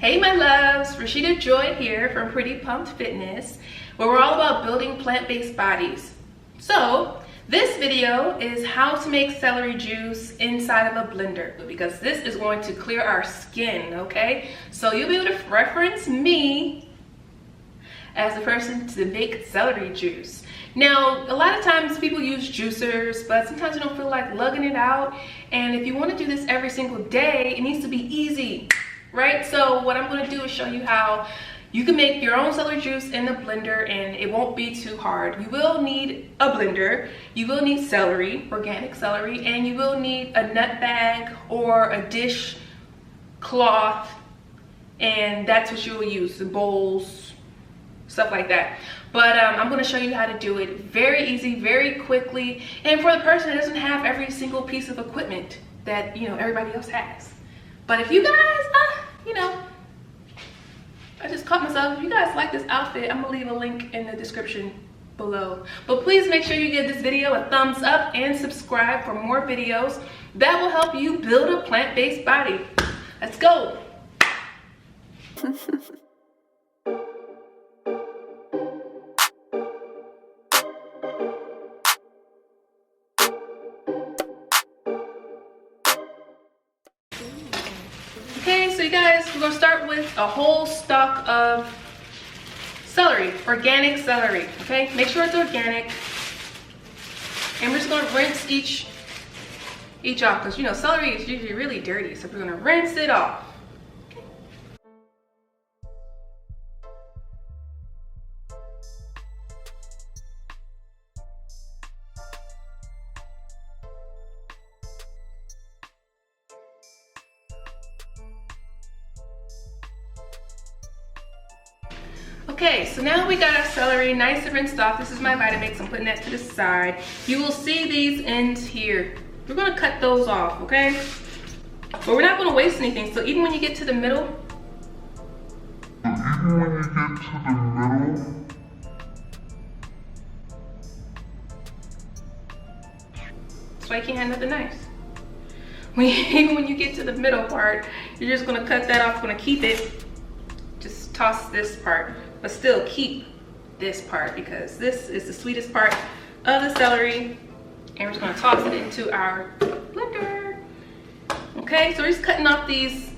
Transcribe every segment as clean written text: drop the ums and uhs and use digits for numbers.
Hey my loves, Rashida Joy here from Pretty Pumped Fitness, where we're all about building plant-based bodies. So this video is how to make celery juice inside of a blender, because this is going to clear our skin, okay? So you'll be able to reference me as the person to make celery juice. Now, a lot of times people use juicers, but sometimes you don't feel like lugging it out. And if you want to do this every single day, it needs to be easy, right? So what I'm going to do is show you how you can make your own celery juice in the blender and it won't be too hard. You will need a blender, you will need celery, organic celery, and you will need a nut bag or a dish cloth, and that's what you will use, the bowls, stuff like that. But I'm going to show you how to do it very easy, very quickly, and for the person that doesn't have every single piece of equipment that everybody else has. But if you guys, I just caught myself. If you guys like this outfit, I'm gonna leave a link in the description below. But please make sure you give this video a thumbs up and subscribe for more videos that will help you build a plant-based body. Let's go. Okay, so you guys, we're gonna start with a whole stalk of celery, organic celery, okay? Make sure it's organic. And we're just gonna rinse each off, because celery is usually really dirty, so we're gonna rinse it off. Okay, so now we got our celery nice and rinsed off. This is my Vitamix. I'm putting that to the side. You will see these ends here. We're gonna cut those off, okay? But we're not gonna waste anything. So even when you get to the middle, that's why you can't have nothing nice. Even when you get to the middle part, you're just gonna cut that off, gonna keep it. Just toss this part, but still keep this part, because this is the sweetest part of the celery. And we're just gonna toss it into our blender. Okay, so we're just cutting off these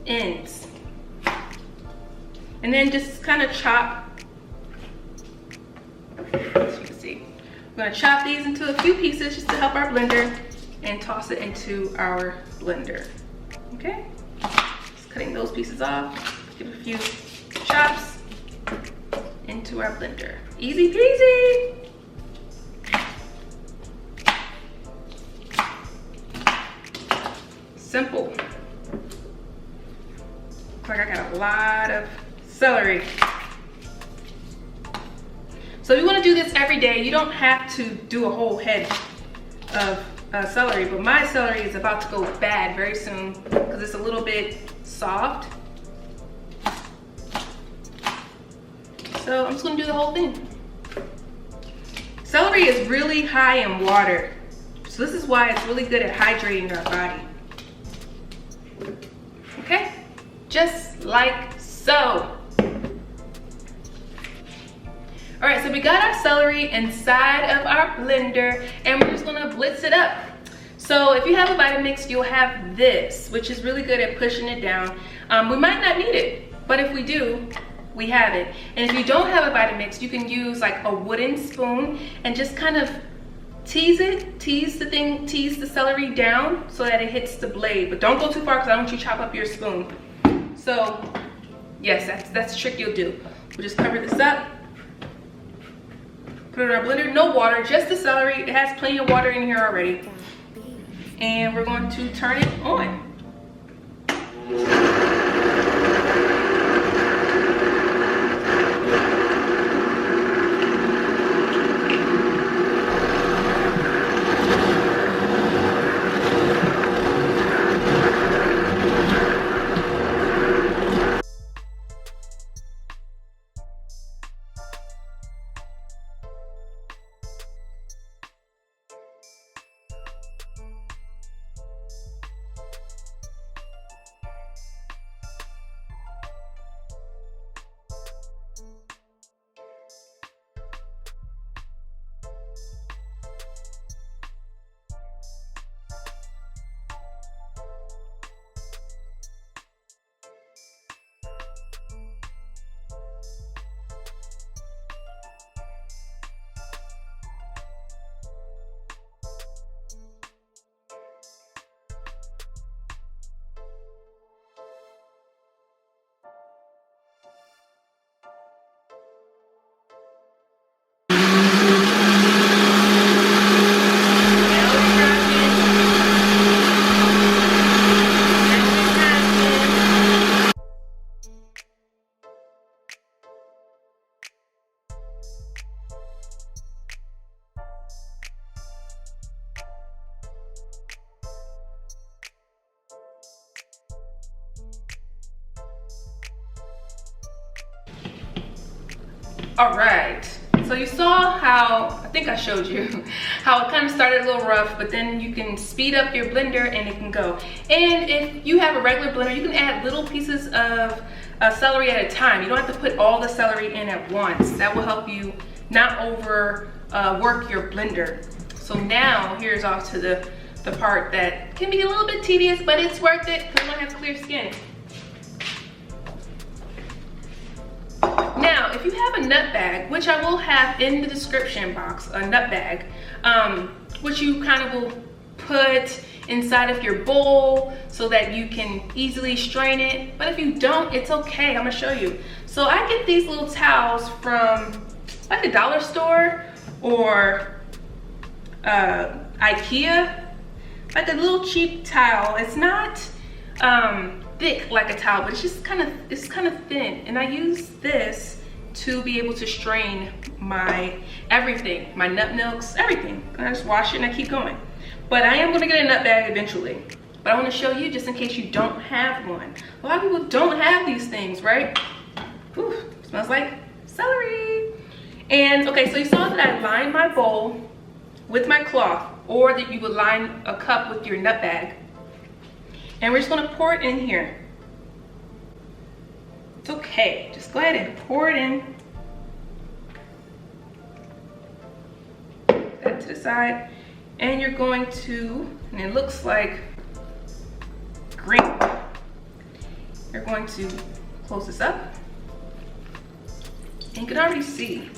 ends. And then just kind of chop, as you can see. We're gonna chop these into a few pieces just to help our blender and toss it into our blender. Okay, just cutting those pieces off. Give a few chops into our blender. Easy peasy. Simple. Looks like I got a lot of celery. So if you want to do this every day, you don't have to do a whole head of celery, but my celery is about to go bad very soon because it's a little bit soft. So I'm just gonna do the whole thing. Celery is really high in water, so this is why it's really good at hydrating our body. Okay, just like so. All right, so we got our celery inside of our blender and we're just gonna blitz it up. So if you have a Vitamix, you'll have this, which is really good at pushing it down. We might not need it, but if we do, we have it. And if you don't have a Vitamix, you can use like a wooden spoon and just kind of tease the celery down so that it hits the blade. But don't go too far because I don't want you to chop up your spoon. So yes, that's the trick you'll do. We'll just cover this up, put it in our blender, no water, just the celery. It has plenty of water in here already. And we're going to turn it on. All right, so you saw how, I think I showed you, how it kind of started a little rough, but then you can speed up your blender and it can go. And if you have a regular blender, you can add little pieces of celery at a time. You don't have to put all the celery in at once. That will help you not work your blender. So now here's off to the part that can be a little bit tedious, but it's worth it because I want to have clear skin. Now, if you have a nut bag, which I will have in the description box, a nut bag, which you kind of will put inside of your bowl so that you can easily strain it. But if you don't, it's okay. I'm gonna show you. So I get these little towels from like a dollar store or IKEA, like a little cheap towel. It's not thick like a towel, but it's kind of thin, and I use this to be able to strain my everything, my nut milks, everything. And I just wash it and I keep going. But I am gonna get a nut bag eventually. But I want to show you just in case you don't have one. A lot of people don't have these things, right? Whew, smells like celery. And okay, so you saw that I lined my bowl with my cloth, or that you would line a cup with your nut bag. And we're just gonna pour it in here. It's okay, just go ahead and pour it in. Put that to the side. And you're going to, and it looks like green. You're going to close this up. And you can already see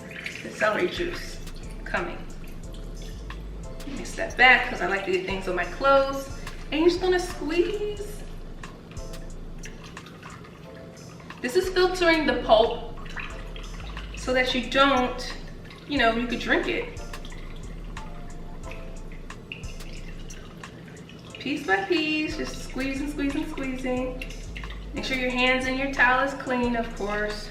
the celery juice coming. Let me step back because I like to get things on my clothes. And you're just gonna squeeze. This is filtering the pulp so that you don't, you could drink it. Piece by piece, just squeezing, squeezing, squeezing. Make sure your hands and your towel is clean, of course.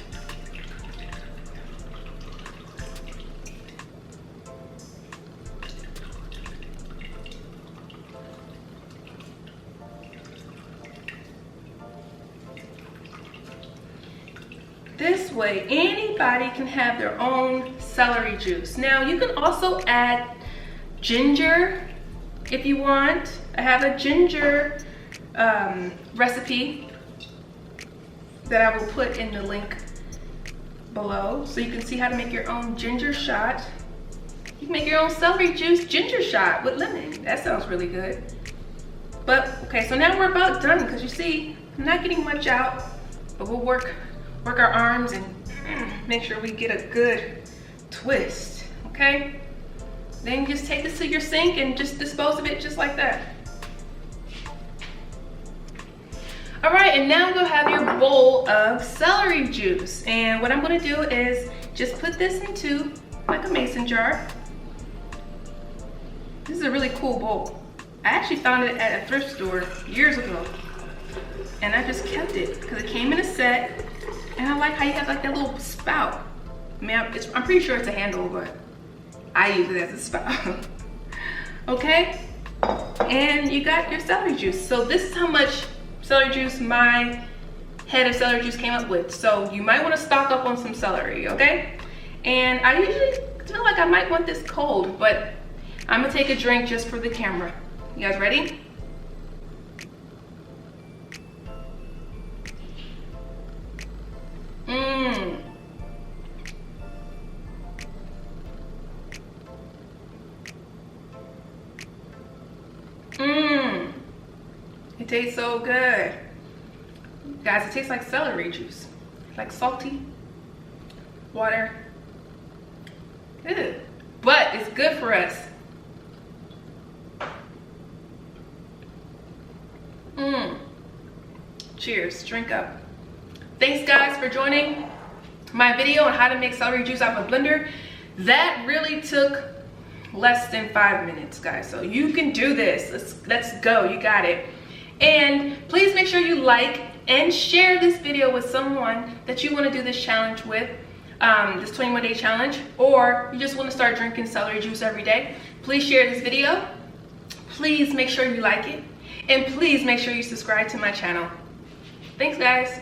This way, anybody can have their own celery juice. Now, you can also add ginger if you want. I have a ginger recipe that I will put in the link below so you can see how to make your own ginger shot. You can make your own celery juice ginger shot with lemon. That sounds really good. But okay, so now we're about done because you see, I'm not getting much out, but we'll work our arms and make sure we get a good twist, okay? Then just take this to your sink and just dispose of it just like that. All right, and now you'll have your bowl of celery juice. And what I'm gonna do is just put this into like a mason jar. This is a really cool bowl. I actually found it at a thrift store years ago. And I just kept it because it came in a set. And I like how you have like that little spout. I mean, I'm pretty sure it's a handle, but I use it as a spout. Okay? And you got your celery juice. So this is how much celery juice my head of celery juice came up with. So you might want to stock up on some celery, okay? And I usually feel like I might want this cold, but I'm gonna take a drink just for the camera. You guys ready? It tastes so good. Guys, it tastes like celery juice. Like salty water. Ew. But it's good for us. Cheers, drink up. Thanks guys for joining my video on how to make celery juice out of a blender. That really took less than 5 minutes, guys. So you can do this. Let's go, you got it. And please make sure you like and share this video with someone that you want to do this challenge with, this 21-day challenge, or you just want to start drinking celery juice every day. Please share this video. Please make sure you like it. And please make sure you subscribe to my channel. Thanks, guys.